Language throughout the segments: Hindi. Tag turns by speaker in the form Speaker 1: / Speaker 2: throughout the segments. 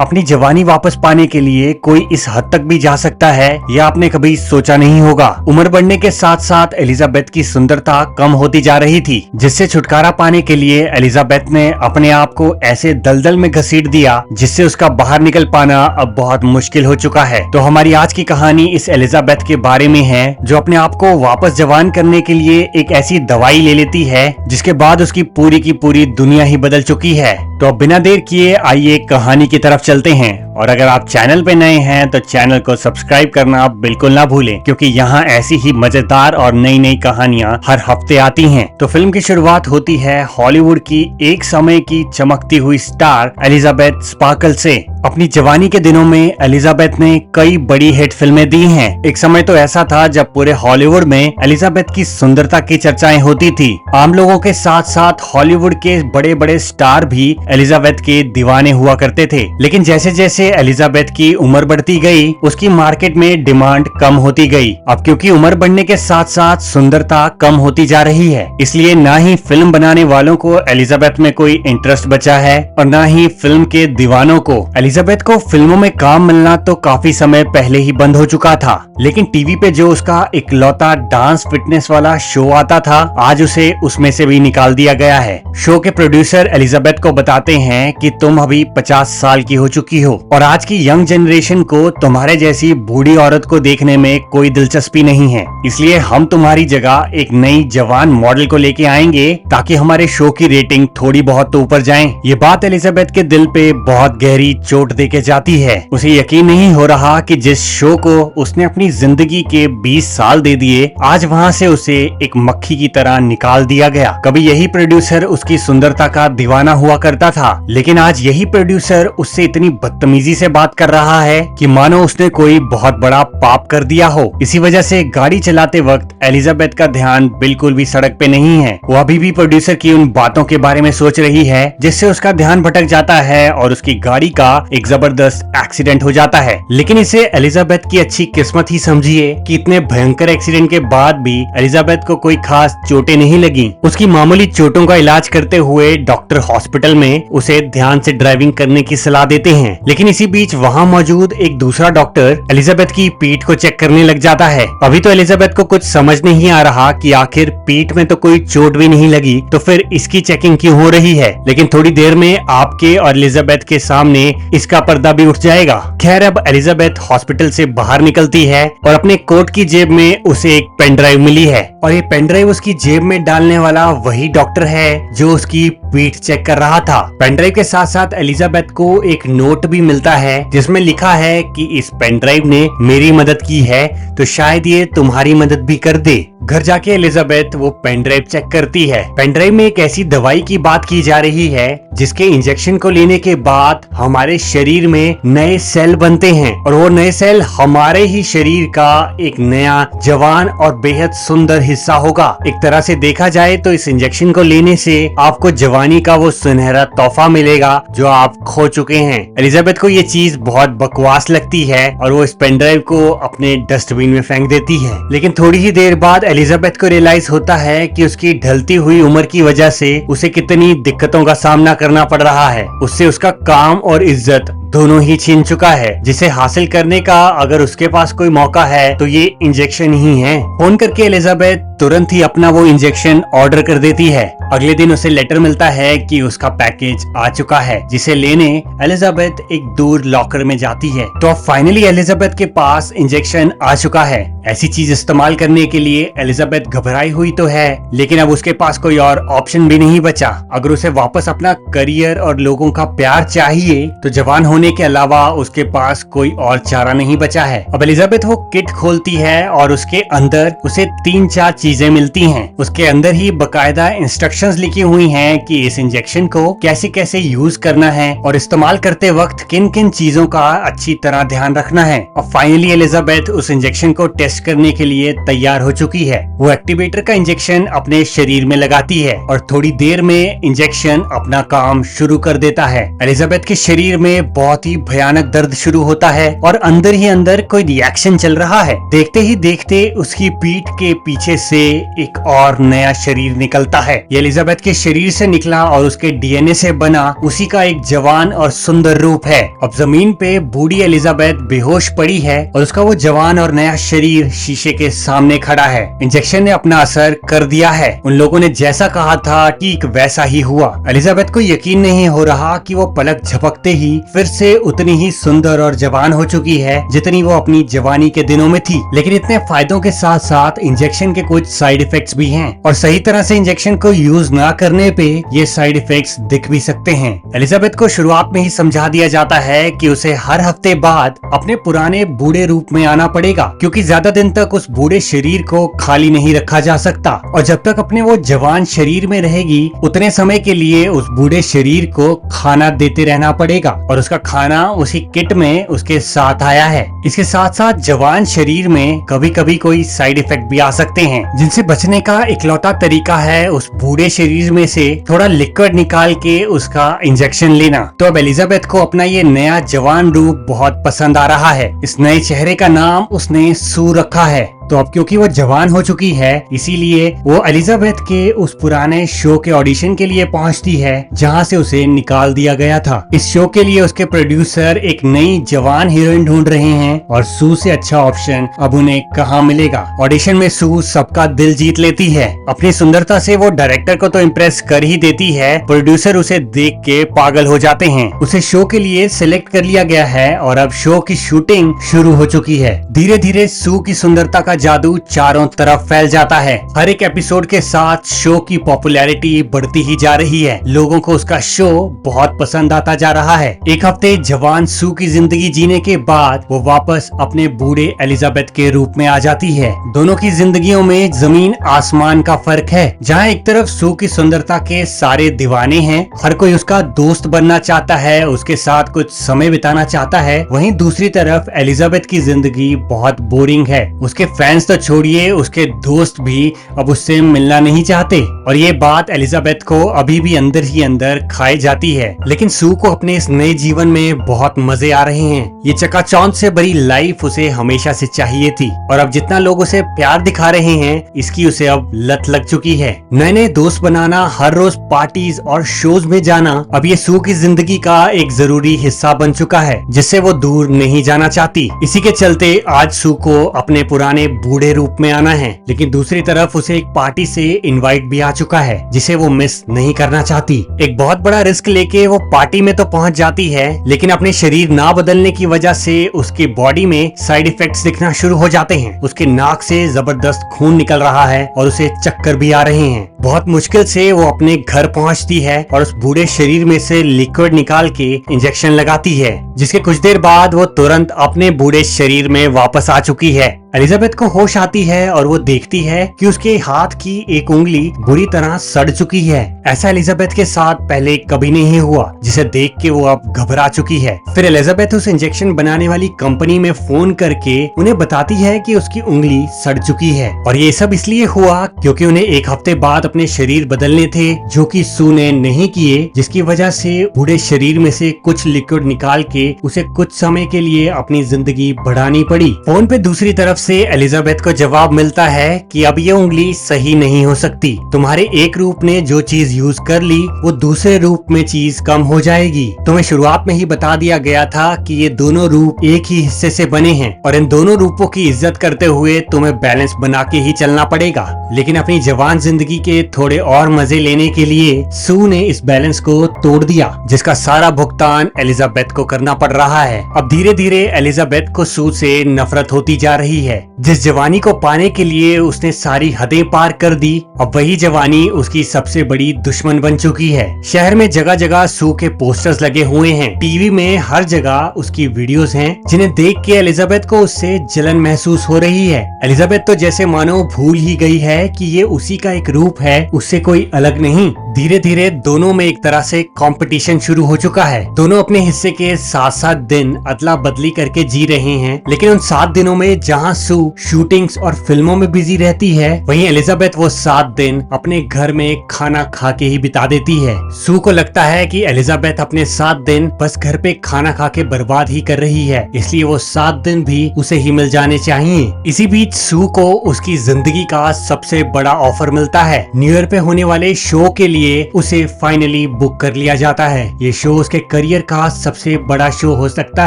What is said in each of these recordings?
Speaker 1: अपनी जवानी वापस पाने के लिए कोई इस हद तक भी जा सकता है, यह आपने कभी सोचा नहीं होगा। उम्र बढ़ने के साथ साथ एलिजाबेथ की सुंदरता कम होती जा रही थी, जिससे छुटकारा पाने के लिए एलिजाबेथ ने अपने आप को ऐसे दलदल में घसीट दिया जिससे उसका बाहर निकल पाना अब बहुत मुश्किल हो चुका है। तो हमारी आज की कहानी इस एलिजाबेथ के बारे में है, जो अपने आप को वापस जवान करने के लिए एक ऐसी दवाई ले लेती है जिसके बाद उसकी पूरी की पूरी दुनिया ही बदल चुकी है। तो अब बिना देर किए आइए कहानी की तरफ चलते हैं। और अगर आप चैनल पे नए हैं तो चैनल को सब्सक्राइब करना आप बिल्कुल ना भूलें, क्योंकि यहाँ ऐसी ही मजेदार और नई नई कहानियाँ हर हफ्ते आती हैं। तो फिल्म की शुरुआत होती है हॉलीवुड की एक समय की चमकती हुई स्टार एलिजाबेथ स्पार्कल से। अपनी जवानी के दिनों में एलिजाबेथ ने कई बड़ी हिट फिल्में दी हैं। एक समय तो ऐसा था जब पूरे हॉलीवुड में एलिजाबेथ की सुंदरता की चर्चाएं होती थी। आम लोगों के साथ साथ हॉलीवुड के बड़े बड़े स्टार भी एलिजाबेथ के दीवाने हुआ करते थे। लेकिन जैसे जैसे एलिजाबेथ की उम्र बढ़ती गई, उसकी मार्केट में डिमांड कम होती गई। अब क्योंकि उम्र बढ़ने के साथ साथ सुंदरता कम होती जा रही है, इसलिए ना ही फिल्म बनाने वालों को एलिजाबेथ में कोई इंटरेस्ट बचा है और ना ही फिल्म के दीवानों को। एलिजाबेथ को फिल्मों में काम मिलना तो काफी समय पहले ही बंद हो चुका था, लेकिन टीवी पे जो उसका इकलौता डांस फिटनेस वाला शो आता था, आज उसे उसमें से भी निकाल दिया गया है। शो के प्रोड्यूसर एलिजाबेथ को बताते हैं कि तुम अभी 50 साल की हो चुकी हो और आज की यंग जनरेशन को तुम्हारे जैसी बूढ़ी औरत को देखने में कोई दिलचस्पी नहीं है, इसलिए हम तुम्हारी जगह एक नई जवान मॉडल को लेके आएंगे ताकि हमारे शो की रेटिंग थोड़ी बहुत तो ऊपर जाए। ये बात एलिजाबेथ के दिल पे बहुत गहरी चोट देके जाती है। उसे यकीन नहीं हो रहा कि जिस शो को उसने अपनी जिंदगी के 20 साल दे दिए, आज वहाँ से उसे एक मक्खी की तरह निकाल दिया गया। कभी यही प्रोड्यूसर उसकी सुंदरता का दीवाना हुआ करता था, लेकिन आज यही प्रोड्यूसर उससे इतनी बदतमीजी से बात कर रहा है कि मानो उसने कोई बहुत बड़ा पाप कर दिया हो। इसी वजह से गाड़ी चलाते वक्त एलिजाबेथ का ध्यान बिल्कुल भी सड़क पे नहीं है। वो अभी भी प्रोड्यूसर की उन बातों के बारे में सोच रही है जिससे उसका ध्यान भटक जाता है और उसकी गाड़ी का एक जबरदस्त एक्सीडेंट हो जाता है। लेकिन इसे एलिजाबेथ की अच्छी किस्मत ही समझिए कि इतने भयंकर एक्सीडेंट के बाद भी एलिजाबेथ को कोई खास चोटें नहीं लगी। उसकी मामूली चोटों का इलाज करते हुए डॉक्टर हॉस्पिटल में उसे ध्यान से ड्राइविंग करने की सलाह देते हैं। लेकिन इसी बीच वहाँ मौजूद एक दूसरा डॉक्टर एलिजाबेथ की पीठ को चेक करने लग जाता है। अभी तो एलिजाबेथ को कुछ समझ नहीं आ रहा कि आखिर पीठ में तो कोई चोट भी नहीं लगी, तो फिर इसकी चेकिंग क्यों हो रही है। लेकिन थोड़ी देर में आपके और एलिजाबेथ के सामने इसका पर्दा भी उठ जाएगा। खैर, अब एलिजाबेथ हॉस्पिटल से बाहर निकलती है और अपने कोट की जेब में उसे एक पेन ड्राइव मिली है और ये पेन ड्राइव उसकी जेब में डालने वाला वही डॉक्टर है जो उसकी पीठ चेक कर रहा था। पेन ड्राइव के साथ साथ एलिजाबेथ को एक नोट भी मिलता है जिसमें लिखा है कि इस पेन ड्राइव ने मेरी मदद की है तो शायद ये तुम्हारी मदद भी कर दे। घर जाके एलिजाबेथ वो पेन ड्राइव चेक करती है। पेन ड्राइव में एक ऐसी दवाई की बात की जा रही है जिसके इंजेक्शन को लेने के बाद हमारे शरीर में नए सेल बनते हैं और वो नए सेल हमारे ही शरीर का एक नया जवान और बेहद सुंदर हिस्सा होगा। एक तरह से देखा जाए तो इस इंजेक्शन को लेने से आपको जवानी का वो सुनहरा तोहफा मिलेगा जो आप खो चुके हैं। एलिजाबेथ को ये चीज बहुत बकवास लगती है और वो इस पेन ड्राइव को अपने डस्टबिन में फेंक देती है। लेकिन थोड़ी ही देर बाद एलिजाबेथ को रियलाइज होता है कि उसकी ढलती हुई उम्र की वजह से उसे कितनी दिक्कतों का सामना करना पड़ रहा है। उससे उसका काम और इज्जत दोनों ही छीन चुका है, जिसे हासिल करने का अगर उसके पास कोई मौका है तो ये इंजेक्शन ही है। फोन करके एलिजाबेथ तुरंत ही अपना वो इंजेक्शन ऑर्डर कर देती है। अगले दिन उसे लेटर मिलता है कि उसका पैकेज आ चुका है, जिसे लेने एलिजाबेथ एक दूर लॉकर में जाती है। तो अब फाइनली एलिजाबेथ के पास इंजेक्शन आ चुका है। ऐसी चीज इस्तेमाल करने के लिए एलिजाबेथ घबराई हुई तो है, लेकिन अब उसके पास कोई और ऑप्शन भी नहीं बचा। अगर उसे वापस अपना करियर और लोगों का प्यार चाहिए तो जवान होने के अलावा उसके पास कोई और चारा नहीं बचा है। अब एलिजाबेथ वो किट खोलती है और उसके अंदर उसे 3-4 चीजें मिलती हैं। उसके अंदर ही बकायदा इंस्ट्रक्शंस लिखी हुई हैं कि इस इंजेक्शन को कैसे कैसे यूज करना है और इस्तेमाल करते वक्त किन किन चीजों का अच्छी तरह ध्यान रखना है। और फाइनली एलिजाबेथ उस इंजेक्शन को टेस्ट करने के लिए तैयार हो चुकी है। वो एक्टिवेटर का इंजेक्शन अपने शरीर में लगाती है और थोड़ी देर में इंजेक्शन अपना काम शुरू कर देता है। एलिजाबेथ के शरीर में बहुत बहुत ही भयानक दर्द शुरू होता है और अंदर ही अंदर कोई रिएक्शन चल रहा है। देखते ही देखते उसकी पीठ के पीछे से एक और नया शरीर निकलता है। ये एलिजाबेथ के शरीर से निकला और उसके डीएनए से बना उसी का एक जवान और सुंदर रूप है। अब जमीन पे बूढ़ी एलिजाबेथ बेहोश पड़ी है और उसका वो जवान और नया शरीर शीशे के सामने खड़ा है। इंजेक्शन ने अपना असर कर दिया है। उन लोगों ने जैसा कहा था ठीक वैसा ही हुआ। एलिजाबेथ को यकीन नहीं हो रहा कि वो पलक झपकते ही फिर से उतनी ही सुंदर और जवान हो चुकी है जितनी वो अपनी जवानी के दिनों में थी। लेकिन इतने फायदों के साथ साथ इंजेक्शन के कुछ साइड इफेक्ट्स भी हैं और सही तरह से इंजेक्शन को यूज ना करने पे ये साइड इफेक्ट्स दिख भी सकते हैं। एलिजाबेथ को शुरुआत में ही समझा दिया जाता है कि उसे हर हफ्ते बाद अपने पुराने बूढ़े रूप में आना पड़ेगा, क्योंकि ज्यादा दिन तक उस बूढ़े शरीर को खाली नहीं रखा जा सकता और जब तक अपने वो जवान शरीर में रहेगी उतने समय के लिए उस बूढ़े शरीर को खाना देते रहना पड़ेगा और उसका खाना उसी किट में उसके साथ आया है। इसके साथ साथ जवान शरीर में कभी कभी कोई साइड इफेक्ट भी आ सकते हैं, जिनसे बचने का इकलौता तरीका है उस बूढ़े शरीर में से थोड़ा लिक्विड निकाल के उसका इंजेक्शन लेना। तो अब एलिजाबेथ को अपना ये नया जवान रूप बहुत पसंद आ रहा है। इस नए चेहरे का नाम उसने सू रखा है। तो अब क्योंकि वो जवान हो चुकी है इसीलिए वो एलिजाबेथ के उस पुराने शो के ऑडिशन के लिए पहुंचती है जहां से उसे निकाल दिया गया था। इस शो के लिए उसके प्रोड्यूसर एक नई जवान हीरोइन ढूंढ रहे हैं और सू से अच्छा ऑप्शन अब उन्हें कहां मिलेगा। ऑडिशन में सू सबका दिल जीत लेती है। अपनी सुंदरता से वो डायरेक्टर को तो इम्प्रेस कर ही देती है, प्रोड्यूसर उसे देख के पागल हो जाते हैं। उसे शो के लिए सिलेक्ट कर लिया गया है और अब शो की शूटिंग शुरू हो चुकी है। धीरे धीरे सू की सुंदरता का जादू चारों तरफ फैल जाता है। हर एक एपिसोड के साथ शो की पॉपुलैरिटी बढ़ती ही जा रही है। लोगों को उसका शो बहुत पसंद आता जा रहा है। एक हफ्ते जवान सू की जिंदगी जीने के बाद वो वापस अपने बूढ़े एलिजाबेथ के रूप में आ जाती है। दोनों की जिंदगियों में जमीन आसमान का फर्क है। जहाँ एक तरफ सू की सुंदरता के सारे दीवाने हैं, हर कोई उसका दोस्त बनना चाहता है, उसके साथ कुछ समय बिताना चाहता है, वहीं दूसरी तरफ एलिजाबेथ की जिंदगी बहुत बोरिंग है। उसके फैंस तो छोड़िए, उसके दोस्त भी अब उससे मिलना नहीं चाहते और ये बात एलिजाबेथ को अभी भी अंदर ही अंदर खाई जाती है। लेकिन सू को अपने इस नए जीवन में बहुत मजे आ रहे हैं। ये चकाचौंध से भरी लाइफ उसे हमेशा से चाहिए थी और अब जितना लोग उसे प्यार दिखा रहे हैं इसकी उसे अब लत लग चुकी है। नए नए दोस्त बनाना, हर रोज पार्टीज और शोज में जाना अब ये सू की जिंदगी का एक जरूरी हिस्सा बन चुका है जिससे वो दूर नहीं जाना चाहती। इसी के चलते आज सू को अपने पुराने बूढ़े रूप में आना है, लेकिन दूसरी तरफ उसे एक पार्टी से इनवाइट भी आ चुका है जिसे वो मिस नहीं करना चाहती। एक बहुत बड़ा रिस्क लेके वो पार्टी में तो पहुंच जाती है, लेकिन अपने शरीर ना बदलने की वजह से उसकी बॉडी में साइड इफेक्ट्स दिखना शुरू हो जाते हैं। उसके नाक से जबरदस्त खून निकल रहा है और उसे चक्कर भी आ रहे हैं। बहुत मुश्किल से वो अपने घर पहुंचती है और उस बूढ़े शरीर में से लिक्विड निकाल के इंजेक्शन लगाती है, जिसके कुछ देर बाद वो तुरंत अपने बूढ़े शरीर में वापस आ चुकी है। एलिजाबेथ को होश आती है और वो देखती है कि उसके हाथ की एक उंगली बुरी तरह सड़ चुकी है। ऐसा एलिजाबेथ के साथ पहले कभी नहीं हुआ, जिसे देख के वो अब घबरा चुकी है। फिर एलिजाबेथ उस इंजेक्शन बनाने वाली कंपनी में फोन करके उन्हें बताती है कि उसकी उंगली सड़ चुकी है और ये सब इसलिए हुआ क्योंकि उन्हें एक हफ्ते बाद अपने शरीर बदलने थे, जो कि सू ने नहीं किए, जिसकी वजह से बूढ़े शरीर में से कुछ लिक्विड निकाल के उसे कुछ समय के लिए अपनी जिंदगी बढ़ानी पड़ी। फोन पे दूसरी तरफ से एलिजाबेथ को जवाब मिलता है कि अब ये उंगली सही नहीं हो सकती। तुम्हारे एक रूप ने जो चीज यूज कर ली वो दूसरे रूप में चीज कम हो जाएगी। तुम्हें शुरुआत में ही बता दिया गया था कि ये दोनों रूप एक ही हिस्से से बने हैं और इन दोनों रूपों की इज्जत करते हुए तुम्हें बैलेंस बना के ही चलना पड़ेगा। लेकिन अपनी जवान जिंदगी के थोड़े और मजे लेने के लिए सू ने इस बैलेंस को तोड़ दिया, जिसका सारा भुगतान एलिजाबेथ को करना पड़ रहा है। अब धीरे धीरे एलिजाबेथ को सू से नफरत होती जा रही है। जिस जवानी को पाने के लिए उसने सारी हदें पार कर दी, अब वही जवानी उसकी सबसे बड़ी दुश्मन बन चुकी है। शहर में जगह जगह सू के पोस्टर्स लगे हुए हैं, टीवी में हर जगह उसकी वीडियोस हैं, जिन्हें देख के एलिजाबेथ को उससे जलन महसूस हो रही है। एलिजाबेथ तो जैसे मानो भूल ही गई है कि ये उसी का एक रूप है, उससे कोई अलग नहीं। धीरे धीरे दोनों में एक तरह से कंपटीशन शुरू हो चुका है। दोनों अपने हिस्से के 7-7 दिन अदला बदली करके जी रहे हैं, लेकिन उन 7 दिनों में जहां सू शूटिंग्स और फिल्मों में बिजी रहती है, वहीं एलिजाबेथ वो 7 दिन अपने घर में खाना खा के ही बिता देती है। सू को लगता है कि एलिजाबेथ अपने 7 दिन बस घर पे खाना खा के बर्बाद ही कर रही है, इसलिए वो 7 दिन भी उसे ही मिल जाने चाहिए। इसी बीच सू को उसकी जिंदगी का सबसे बड़ा ऑफर मिलता है। न्यू ईयर पे होने वाले शो के लिए उसे फाइनली बुक कर लिया जाता है। ये शो उसके करियर का सबसे बड़ा शो हो सकता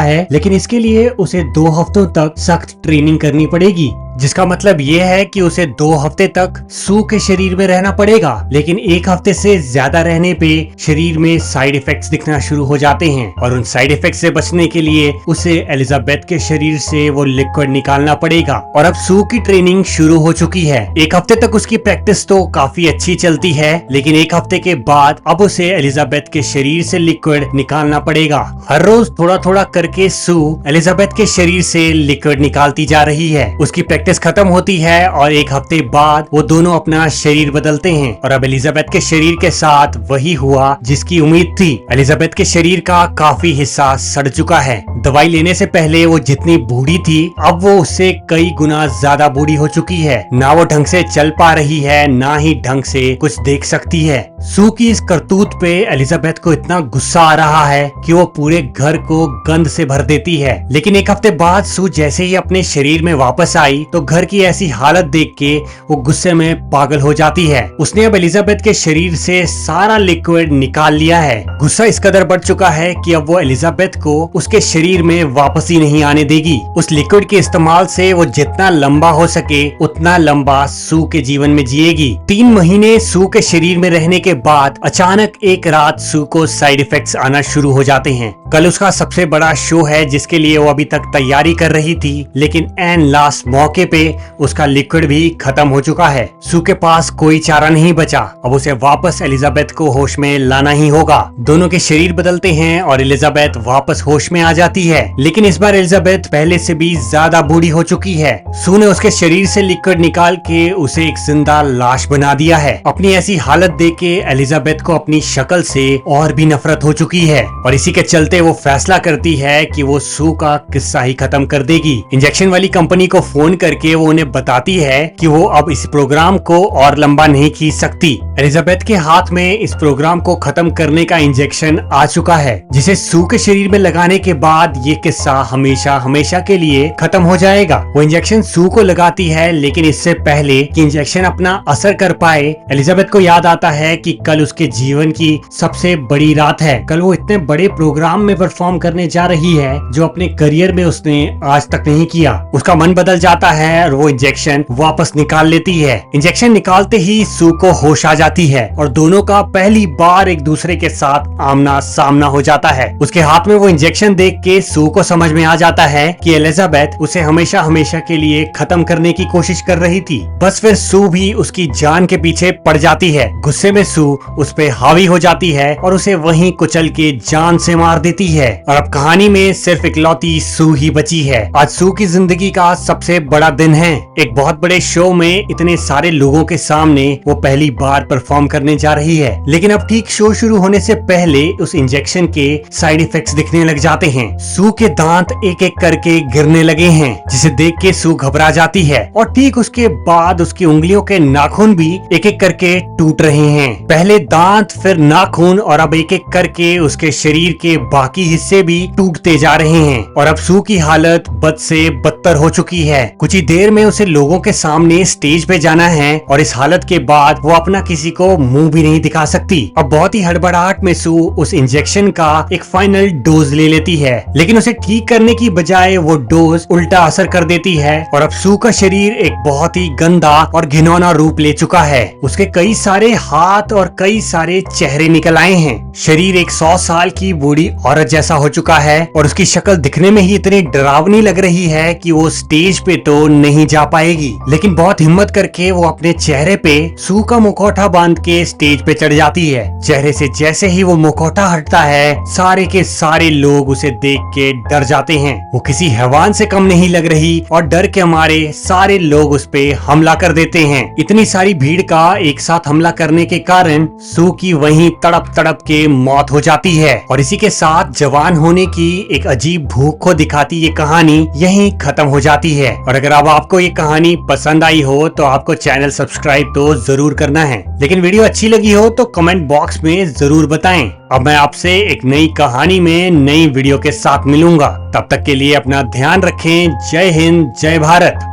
Speaker 1: है, लेकिन इसके लिए उसे 2 हफ्तों तक सख्त ट्रेनिंग करनी पड़ेगी, जिसका मतलब ये है कि उसे 2 हफ्ते तक सू के शरीर में रहना पड़ेगा। लेकिन 1 हफ्ते से ज्यादा रहने पे शरीर में साइड इफेक्ट्स दिखना शुरू हो जाते हैं, और उन साइड इफेक्ट से बचने के लिए उसे एलिजाबेथ के शरीर से वो लिक्विड निकालना पड़ेगा। और अब सू की ट्रेनिंग शुरू हो चुकी है। 1 हफ्ते तक उसकी प्रैक्टिस तो काफी अच्छी चलती है, लेकिन 1 हफ्ते के बाद अब उसे एलिजाबेथ के शरीर से लिक्विड निकालना पड़ेगा। हर रोज थोड़ा थोड़ा करके सू एलिजाबेथ के शरीर से लिक्विड निकालती जा रही है। उसकी प्रैक्टिस खत्म होती है और 1 हफ्ते बाद वो दोनों अपना शरीर बदलते हैं, और अब एलिजाबेथ के शरीर के साथ वही हुआ जिसकी उम्मीद थी। एलिजाबेथ के शरीर का काफी हिस्सा सड़ चुका है। दवाई लेने से पहले वो जितनी बूढ़ी थी, अब वो उससे कई गुना ज्यादा बूढ़ी हो चुकी है। ना वो ढंग से चल पा रही है, ना ही ढंग से कुछ देख सकती है। सू की इस करतूत पे एलिजाबेथ को इतना गुस्सा आ रहा है कि वो पूरे घर को गंद से भर देती है। लेकिन 1 हफ्ते बाद सू जैसे ही अपने शरीर में वापस आई तो घर की ऐसी हालत देख के वो गुस्से में पागल हो जाती है। उसने अब एलिजाबेथ के शरीर से सारा लिक्विड निकाल लिया है। गुस्सा इस कदर बढ़ चुका है कि अब वो एलिजाबेथ को उसके शरीर में वापस ही नहीं आने देगी। उस लिक्विड के इस्तेमाल से वो जितना लंबा हो सके उतना लंबा सू के जीवन में जिएगी। 3 महीने सू के शरीर में रहने के बाद अचानक एक रात सू को साइड इफेक्ट्स आना शुरू हो जाते हैं। कल उसका सबसे बड़ा शो है जिसके लिए वो अभी तक तैयारी कर रही थी, लेकिन एन लास्ट मौके पे उसका लिक्विड भी खत्म हो चुका है। सू के पास कोई चारा नहीं बचा। अब उसे वापस एलिजाबेथ को होश में लाना ही होगा। दोनों के शरीर बदलते हैं और एलिजाबेथ वापस होश में आ जाती है, लेकिन इस बार एलिजाबेथ पहले से भी ज्यादा बूढ़ी हो चुकी है। सू ने उसके शरीर से लिक्विड निकाल के उसे एक जिंदा लाश बना दिया है। अपनी ऐसी हालत देख के एलिजाबेथ को अपनी शक्ल से और भी नफरत हो चुकी है, और इसी के चलते वो फैसला करती है कि वो सू का किस्सा ही खत्म कर देगी। इंजेक्शन वाली कंपनी को फोन करके वो उन्हें बताती है कि वो अब इस प्रोग्राम को और लंबा नहीं खींच सकती। एलिजाबेथ के हाथ में इस प्रोग्राम को खत्म करने का इंजेक्शन आ चुका है, जिसे सू के शरीर में लगाने के बाद ये किस्सा हमेशा हमेशा के लिए खत्म हो जाएगा। वो इंजेक्शन सू को लगाती है, लेकिन इससे पहले कि इंजेक्शन अपना असर कर पाए, एलिजाबेथ को याद आता है कि कल उसके जीवन की सबसे बड़ी रात है। कल वो इतने बड़े प्रोग्राम में परफॉर्म करने जा रही है जो अपने करियर में उसने आज तक नहीं किया। उसका मन बदल जाता है और वो इंजेक्शन वापस निकाल लेती है। इंजेक्शन निकालते ही सू को होश आ जाती है और दोनों का पहली बार एक दूसरे के साथ आमना सामना हो जाता है। उसके हाथ में वो इंजेक्शन देख के सू को समझ में आ जाता है कि एलिजाबेथ उसे हमेशा हमेशा के लिए खत्म करने की कोशिश कर रही थी। बस फिर सू भी उसकी जान के पीछे पड़ जाती है। गुस्से में सू उस पे हावी हो जाती है और उसे वहीं कुचल के जान से मार देती है। और अब कहानी में सिर्फ इकलौती सू ही बची है। आज सू की जिंदगी का सबसे बड़ा दिन है। एक बहुत बड़े शो में इतने सारे लोगों के सामने वो पहली बार परफॉर्म करने जा रही है, लेकिन अब ठीक शो शुरू होने से पहले उस इंजेक्शन के साइड इफेक्ट्स दिखने लग जाते हैं। सू के दांत एक एक करके गिरने लगे हैं, जिसे देख के सू घबरा जाती है, और ठीक उसके बाद उसकी उंगलियों के नाखून भी एक एक करके टूट रहे हैं। पहले दांत, फिर नाखून, और अब एक एक करके उसके शरीर के बाकी हिस्से भी टूटते जा रहे हैं। और अब सू की हालत बद से बदतर हो चुकी है। कुछ ही देर में उसे लोगों के सामने स्टेज पे जाना है, और इस हालत के बाद वो अपना किसी को मुंह भी नहीं दिखा सकती। अब बहुत ही हड़बड़ाहट में सू उस इंजेक्शन का एक फाइनल डोज ले लेती है, लेकिन उसे ठीक करने की बजाय वो डोज उल्टा असर कर देती है, और अब सू का शरीर एक बहुत ही गंदा और घिनौना रूप ले चुका है। उसके कई सारे हाथ और कई सारे चेहरे निकल आए हैं। शरीर एक 100 साल की बूढ़ी औरत जैसा हो चुका है, और उसकी शक्ल दिखने में ही इतनी डरावनी लग रही है कि वो स्टेज पे तो नहीं जा पाएगी। लेकिन बहुत हिम्मत करके वो अपने चेहरे पे सू का मुखौटा बांध के स्टेज पे चढ़ जाती है। चेहरे से जैसे ही वो मुखौटा हटता है, सारे के सारे लोग उसे देख के डर जाते हैं। वो किसी हैवान से कम नहीं लग रही और डर के मारे सारे लोग उस पे हमला कर देते हैं। इतनी सारी भीड़ का एक साथ हमला करने के कारण सू की वहीं तड़प तड़प के मौत हो जाती है। और इसी के साथ जवान होने की एक अजीब भूख को दिखाती ये कहानी यहीं खत्म हो जाती है। और अगर अब आपको ये कहानी पसंद आई हो तो आपको चैनल सब्सक्राइब तो जरूर करना है, लेकिन वीडियो अच्छी लगी हो तो कमेंट बॉक्स में जरूर बताएं। अब मैं आपसे एक नई कहानी में नई वीडियो के साथ मिलूंगा। तब तक के लिए अपना ध्यान रखें। जय हिंद, जय भारत।